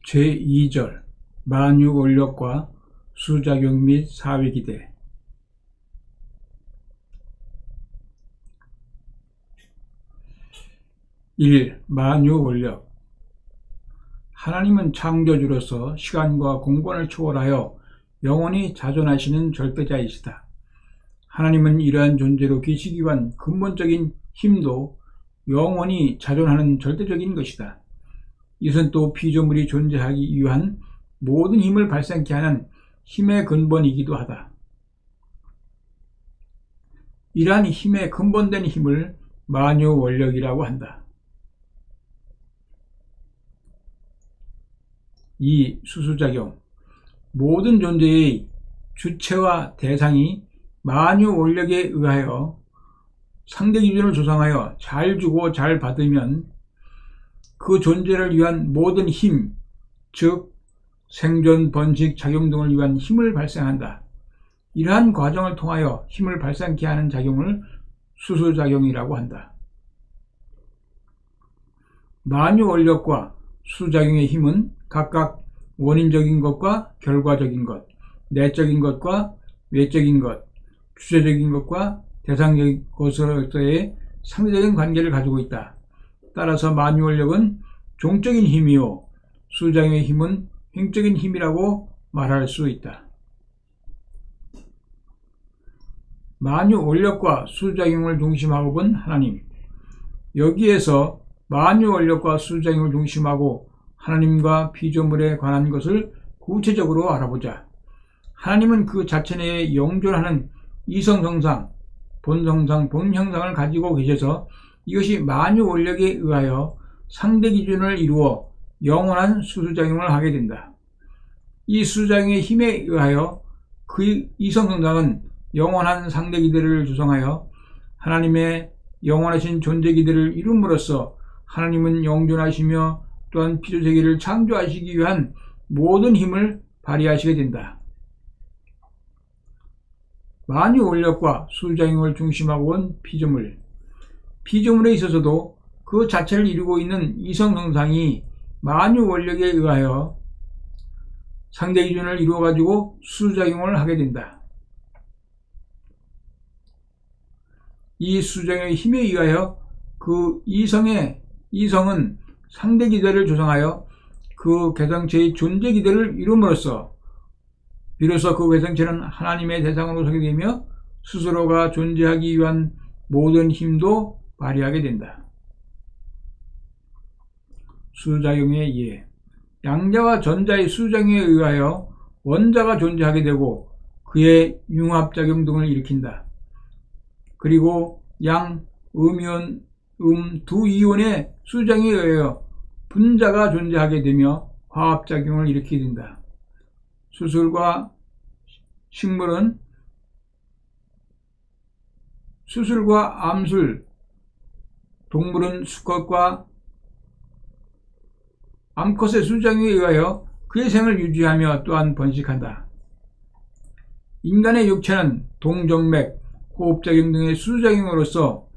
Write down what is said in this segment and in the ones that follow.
제2절 만유원력과 수작용 및 사회기대. 1. 만유원력. 하나님은 창조주로서 시간과 공간을 초월하여 영원히 자존하시는 절대자이시다. 하나님은 이러한 존재로 계시기 위한 근본적인 힘도 영원히 자존하는 절대적인 것이다. 이것은 또 피조물이 존재하기 위한 모든 힘을 발생케 하는 힘의 근본이기도 하다. 이러한 힘의 근본된 힘을 만유원력이라고 한다. 2. 수수작용. 모든 존재의 주체와 대상이 만유원력에 의하여 상대기준을 조성하여 잘 주고 잘 받으면 그 존재를 위한 모든 힘, 즉 생존, 번식, 작용 등을 위한 힘을 발생한다. 이러한 과정을 통하여 힘을 발생케 하는 작용을 수수작용이라고 한다. 만유원력과 수작용의 힘은 각각 원인적인 것과 결과적인 것, 내적인 것과 외적인 것, 주체적인 것과 대상적인 것으로서의 상대적인 관계를 가지고 있다. 따라서 만유원력은 종적인 힘이요, 수작용의 힘은 행적인 힘이라고 말할 수 있다. 만유원력과 수작용을 중심하고 본 하나님. 여기에서 만유원력과 수작용을 중심하고 하나님과 피조물에 관한 것을 구체적으로 알아보자. 하나님은 그 자체 내에 영존하는 이성성상, 본성상, 본형상을 가지고 계셔서 이것이 만유원력에 의하여 상대기준을 이루어 영원한 수수작용을 하게 된다. 이 수수작용의 힘에 의하여 그 이성성상은 영원한 상대기대를 조성하여 하나님의 영원하신 존재기대를 이룸으로써 하나님은 영존하시며 또한 피조세계를 창조하시기 위한 모든 힘을 발휘하시게 된다. 만유원력과 수작용을 중심하고 온 피조물. 피조물에 있어서도 그 자체를 이루고 있는 이성성상이 만유원력에 의하여 상대기준을 이루어 가지고 수작용을 하게 된다. 이 수작용의 힘에 의하여 그 이성은 상대기대를 조성하여 그 개성체의 존재기대를 이룸으로써 비로소 그 개성체는 하나님의 대상으로 서게 되며 스스로가 존재하기 위한 모든 힘도 발휘하게 된다. 수작용의 예. 양자와 전자의 수작용에 의하여 원자가 존재하게 되고 그의 융합작용 등을 일으킨다. 그리고 양, 음이온, 두 이온의 수작용에 의하여 분자가 존재하게 되며 화합작용을 일으키게 된다. 수술과 암술, 동물은 수컷과 암컷의 수작용에 의하여 그의 생을 유지하며 또한 번식한다. 인간의 육체는 동정맥, 호흡작용 등의 수작용으로서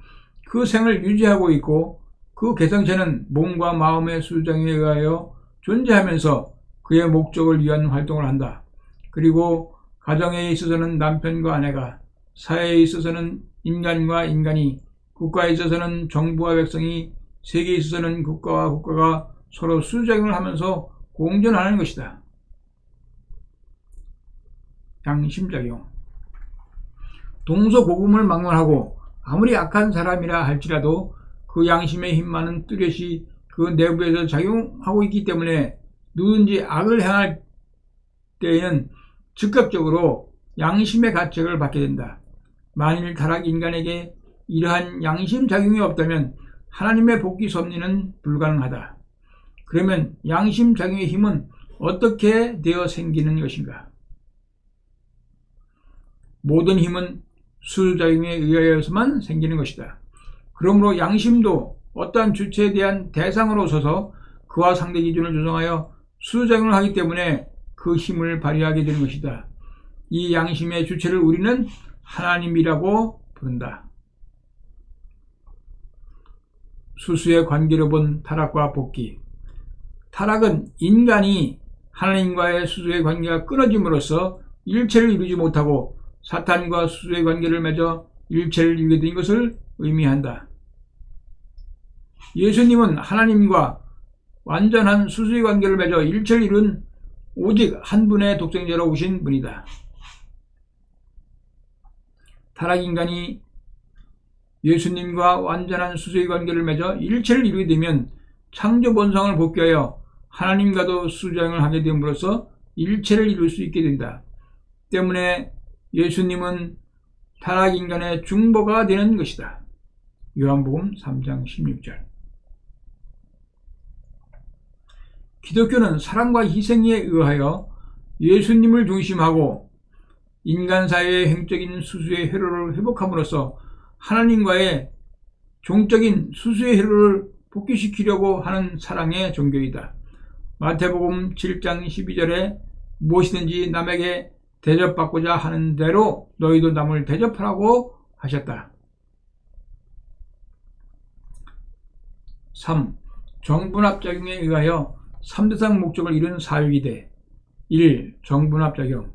그 생을 유지하고 있고 그 개성체는 몸과 마음의 수작용에 의하여 존재하면서 그의 목적을 위한 활동을 한다. 그리고 가정에 있어서는 남편과 아내가, 사회에 있어서는 인간과 인간이, 국가에 있어서는 정부와 백성이, 세계에 있어서는 국가와 국가가 서로 수작용을 하면서 공존하는 것이다. 양심작용. 동서고금을 막론하고 아무리 악한 사람이라 할지라도 그 양심의 힘만은 뚜렷이 그 내부에서 작용하고 있기 때문에 누구든지 악을 행할 때에는 즉각적으로 양심의 가책을 받게 된다. 만일 타락 인간에게 이러한 양심작용이 없다면 하나님의 복귀 섭리는 불가능하다. 그러면 양심작용의 힘은 어떻게 되어 생기는 것인가? 모든 힘은 수작용에 의하여서만 생기는 것이다. 그러므로 양심도 어떠한 주체에 대한 대상으로 서서 그와 상대 기준을 조성하여 수작용을 하기 때문에 그 힘을 발휘하게 되는 것이다. 이 양심의 주체를 우리는 하나님이라고 부른다. 수수의 관계로 본 타락과 복귀. 타락은 인간이 하나님과의 수수의 관계가 끊어짐으로써 일체를 이루지 못하고 사탄과 수수의 관계를 맺어 일체를 이루게 된 것을 의미한다. 예수님은 하나님과 완전한 수수의 관계를 맺어 일체를 이룬 오직 한 분의 독생자로 오신 분이다. 타락인간이 예수님과 완전한 수수의 관계를 맺어 일체를 이루게 되면 창조 본성을 복귀하여 하나님과도 수장을 하게 됨으로써 일체를 이룰 수 있게 된다. 때문에 예수님은 타락인간의 중보가 되는 것이다. 요한복음 3장 16절. 기독교는 사랑과 희생에 의하여 예수님을 중심하고 인간 사회의 행적인 수수의 회로를 회복함으로써 하나님과의 종적인 수수의 회로를 복귀시키려고 하는 사랑의 종교이다. 마태복음 7장 12절에 무엇이든지 남에게 대접받고자 하는 대로 너희도 남을 대접하라고 하셨다. 3. 정분합작용에 의하여 3대상 목적을 이룬 사유기대. 1. 정분합작용.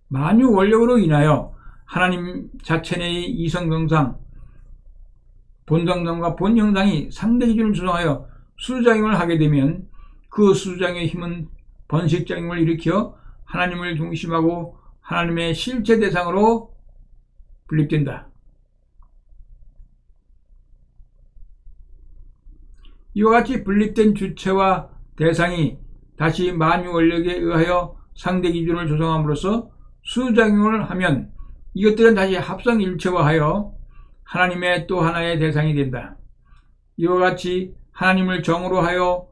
만유 원력으로 인하여 하나님 자체 내의 이성경상, 본성상과 본형상이 상대 기준을 조성하여 수작용을 하게 되면 그 수작용의 힘은 번식작용을 일으켜 하나님을 중심하고 하나님의 실체 대상으로 분립된다. 이와 같이 분립된 주체와 대상이 다시 만유 원력에 의하여 상대 기준을 조성함으로써 수작용을 하면 이것들은 다시 합성일체화하여 하나님의 또 하나의 대상이 된다. 이와 같이 하나님을 정으로 하여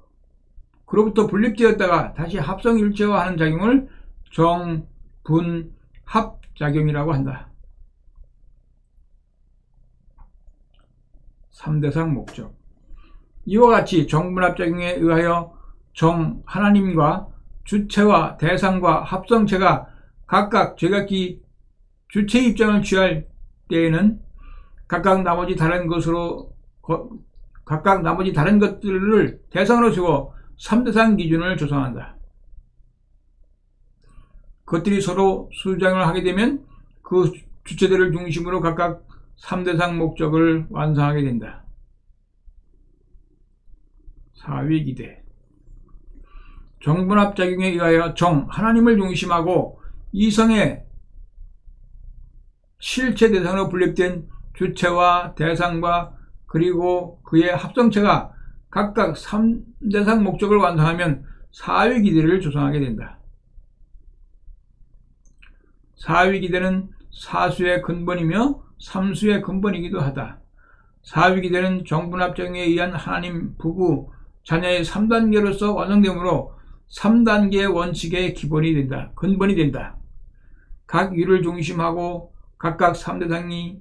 그로부터 분립되었다가 다시 합성일체화하는 작용을 정분합작용이라고 한다. 3대상 목적. 이와 같이 정분합작용에 의하여 하나님과 주체와 대상과 합성체가 각각 제각기 주체 입장을 취할 때에는 각각 나머지 다른 것들을 대상으로 두고 3대상 기준을 조성한다. 그것들이 서로 수작용을 하게 되면 그 주체들을 중심으로 각각 3대상 목적을 완성하게 된다. 4위기대. 정분합작용에 의하여 하나님을 중심하고 이성의 실체 대상으로 분립된 주체와 대상과 그리고 그의 합성체가 각각 3대상 목적을 완성하면 4위기대를 조성하게 된다. 4위기대는 사수의 근본이며 삼수의 근본이기도 하다. 4위기대는 정분합작용에 의한 하나님, 부부, 자녀의 3단계로서 완성되므로 3단계의 원칙의 근본이 된다. 각 위를 중심하고 각각 3대상이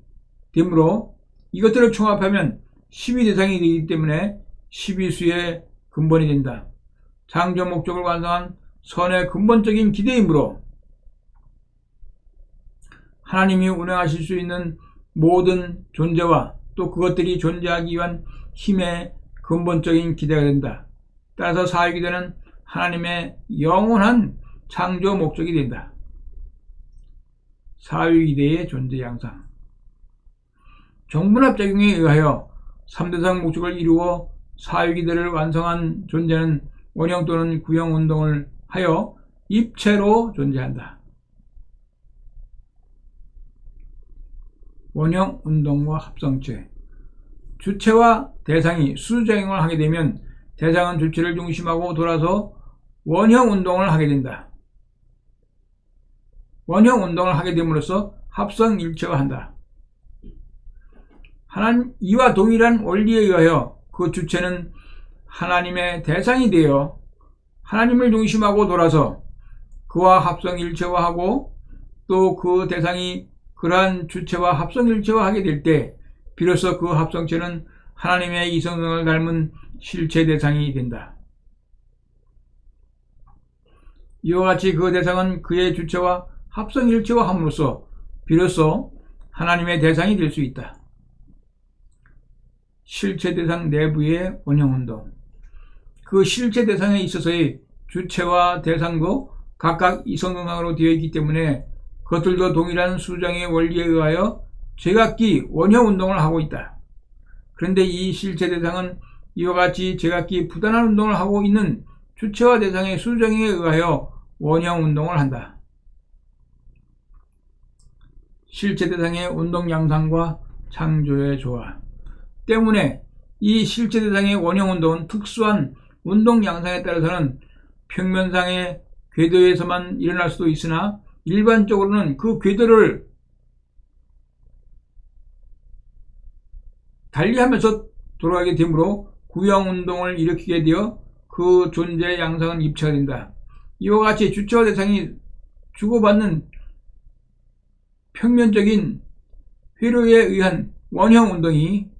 되므로 이것들을 총합하면 12대상이 되기 때문에 12수의 근본이 된다. 창조 목적을 완성한 선의 근본적인 기대이므로 하나님이 운행하실 수 있는 모든 존재와 또 그것들이 존재하기 위한 힘의 근본적인 기대가 된다. 따라서 사유기대는 하나님의 영원한 창조 목적이 된다. 사유기대의 존재 양상. 정분합작용에 의하여 3대상 목적을 이루어 사유기대를 완성한 존재는 원형 또는 구형 운동을 하여 입체로 존재한다. 원형 운동과 합성체. 주체와 대상이 수작용을 하게 되면 대상은 주체를 중심하고 돌아서 원형 운동을 하게 된다. 원형 운동을 하게 됨으로써 합성일체화한다. 이와 동일한 원리에 의하여 그 주체는 하나님의 대상이 되어 하나님을 중심하고 돌아서 그와 합성일체화하고 또 그 대상이 그러한 주체와 합성일체화하게 될 때 비로소 그 합성체는 하나님의 이성성을 닮은 실체 대상이 된다. 이와 같이 그 대상은 그의 주체와 합성일체화함으로써 비로소 하나님의 대상이 될 수 있다. 실체 대상 내부의 원형운동. 그 실체 대상에 있어서의 주체와 대상도 각각 이성동상으로 되어 있기 때문에 그것들도 동일한 수장의 원리에 의하여 제각기 원형운동을 하고 있다. 그런데 이 실체 대상은 이와 같이 제각기 부단한 운동을 하고 있는 주체와 대상의 수정에 의하여 원형운동을 한다. 실체 대상의 운동 양상과 창조의 조화 때문에 이 실체 대상의 원형운동은 특수한 운동 양상에 따라서는 평면상의 궤도에서만 일어날 수도 있으나 일반적으로는 그 궤도를 달리하면서 돌아가게 되므로 구형운동을 일으키게 되어 그 존재의 양상은 입체가 된다. 이와 같이 주체와 대상이 주고받는 평면적인 회로에 의한 원형운동이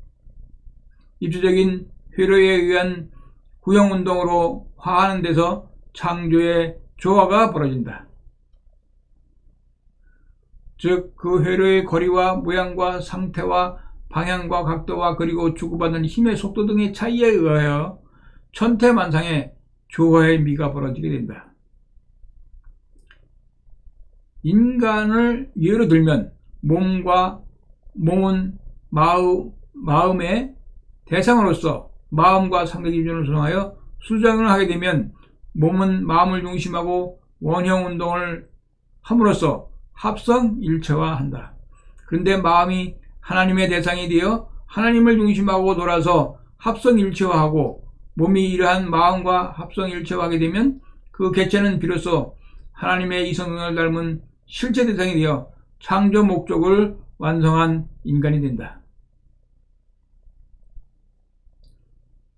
입체적인 회로에 의한 구형운동으로 화하는 데서 창조의 조화가 벌어진다. 즉, 그 회로의 거리와 모양과 상태와 방향과 각도와 그리고 주고받는 힘의 속도 등의 차이에 의하여 천태만상의 조화의 미가 벌어지게 된다. 인간을 예로 들면 몸은 마음의 대상으로서 마음과 상대 기준을 수정하여 수정을 하게 되면 몸은 마음을 중심하고 원형운동을 함으로써 합성일체화한다. 그런데 마음이 하나님의 대상이 되어 하나님을 중심하고 돌아서 합성일체화하고 몸이 이러한 마음과 합성일체화하게 되면 그 개체는 비로소 하나님의 이성을 닮은 실체 대상이 되어 창조 목적을 완성한 인간이 된다.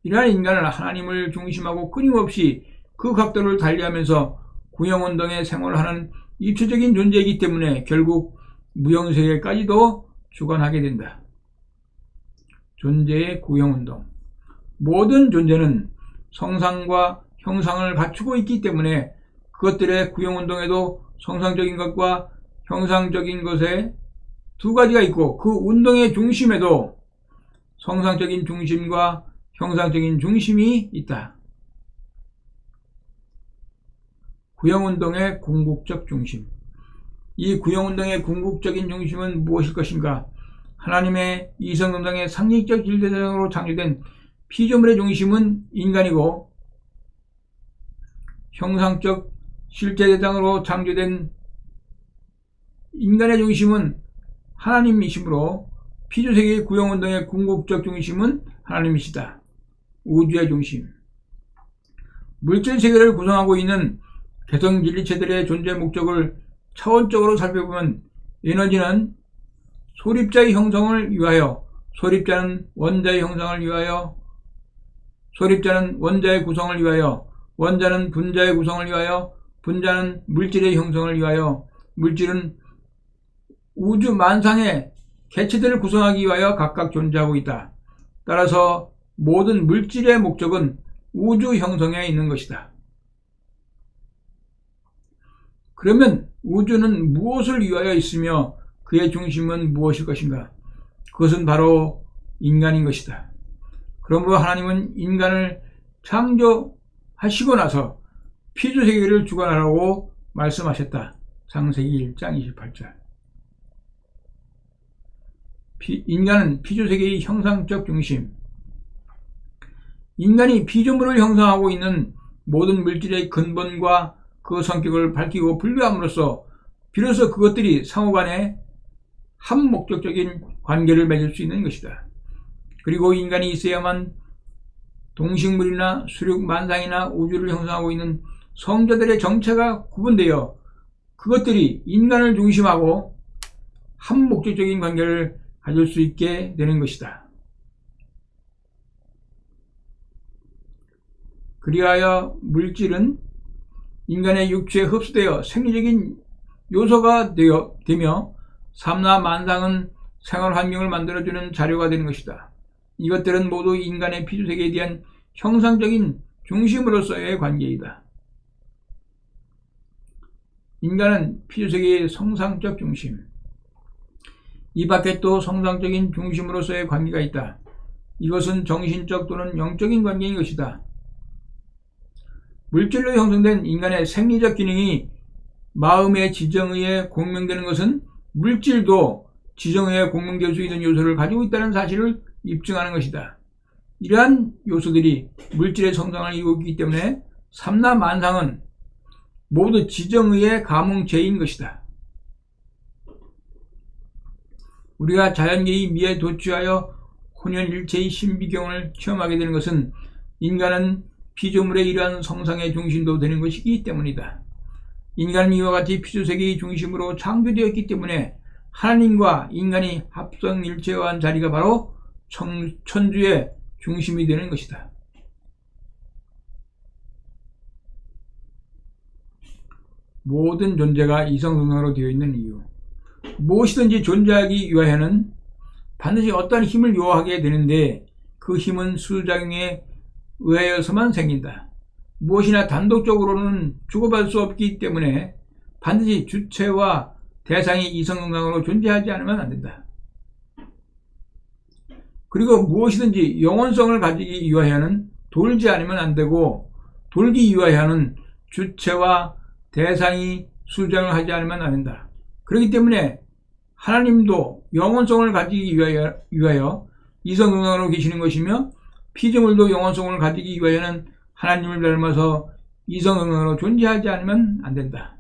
이러한 인간은 하나님을 중심하고 끊임없이 그 각도를 달리하면서 구형운동의 생활을 하는 입체적인 존재이기 때문에 결국 무형세계까지도 주관하게 된다. 존재의 구형운동. 모든 존재는 성상과 형상을 갖추고 있기 때문에 그것들의 구형운동에도 성상적인 것과 형상적인 것에 두 가지가 있고 그 운동의 중심에도 성상적인 중심과 형상적인 중심이 있다. 구형운동의 궁극적 중심. 이 구형운동의 궁극적인 중심은 무엇일 것인가? 하나님의 이성운동의 상징적 질대상으로 창조된 피조물의 중심은 인간이고 형상적 실제 대상으로 창조된 인간의 중심은 하나님이시므로 피조세계의 구형운동의 궁극적 중심은 하나님이시다. 우주의 중심. 물질세계를 구성하고 있는 개성진리체들의 존재 목적을 차원적으로 살펴보면 에너지는 소립자의 형성을 위하여, 소립자는 원자의 형성을 위하여, 소립자는 원자의 구성을 위하여, 원자는 분자의 구성을 위하여, 분자는 물질의 형성을 위하여, 물질은 우주 만상의 개체들을 구성하기 위하여 각각 존재하고 있다. 따라서 모든 물질의 목적은 우주 형성에 있는 것이다. 그러면 우주는 무엇을 위하여 있으며 그의 중심은 무엇일 것인가? 그것은 바로 인간인 것이다. 그러므로 하나님은 인간을 창조하시고 나서 피조세계를 주관하라고 말씀하셨다. 창세기 1장 28절. 인간은 피조세계의 형상적 중심. 인간이 피조물을 형성하고 있는 모든 물질의 근본과 그 성격을 밝히고 분류함으로써 비로소 그것들이 상호간에 한 목적적인 관계를 맺을 수 있는 것이다. 그리고 인간이 있어야만 동식물이나 수륙 만상이나 우주를 형성하고 있는 성자들의 정체가 구분되어 그것들이 인간을 중심하고 한 목적적인 관계를 가질 수 있게 되는 것이다. 그리하여 물질은 인간의 육체에 흡수되어 생리적인 요소가 되며 삼라 만상은 생활 환경을 만들어주는 자료가 되는 것이다. 이것들은 모두 인간의 피조세계에 대한 형상적인 중심으로서의 관계이다. 인간은 피조세계의 성상적 중심, 이 밖에 또 성상적인 중심으로서의 관계가 있다. 이것은 정신적 또는 영적인 관계인 것이다. 물질로 형성된 인간의 생리적 기능이 마음의 지정의에 공명되는 것은 물질도 지정의에 공명될 수 있는 요소를 가지고 있다는 사실을 입증하는 것이다. 이러한 요소들이 물질의 성장을 이루기 때문에 삼라만상은 모두 지정의의 감흥체인 것이다. 우리가 자연계의 미에 도취하여 혼연일체의 신비경을 체험하게 되는 것은 인간은 피조물의 이러한 성상의 중심도 되는 것이기 때문이다. 인간은 이와 같이 피조세계의 중심으로 창조되었기 때문에 하나님과 인간이 합성일체화한 자리가 바로 천주의 중심이 되는 것이다. 모든 존재가 이성성상으로 되어 있는 이유. 무엇이든지 존재하기 위하여는 반드시 어떠한 힘을 요하게 되는데 그 힘은 수작용에 의하여서만 생긴다. 무엇이나 단독적으로는 주고받을 수 없기 때문에 반드시 주체와 대상이 이성성상으로 존재하지 않으면 안 된다. 그리고 무엇이든지 영원성을 가지기 위하여는 돌지 않으면 안 되고 돌기 위하여는 주체와 대상이 수장을 하지 않으면 안 된다. 그렇기 때문에 하나님도 영원성을 가지기 위하여 이성성상으로 계시는 것이며 피조물도 영원성을 가지기 위하여는 하나님을 닮아서 이성성상으로 존재하지 않으면 안 된다.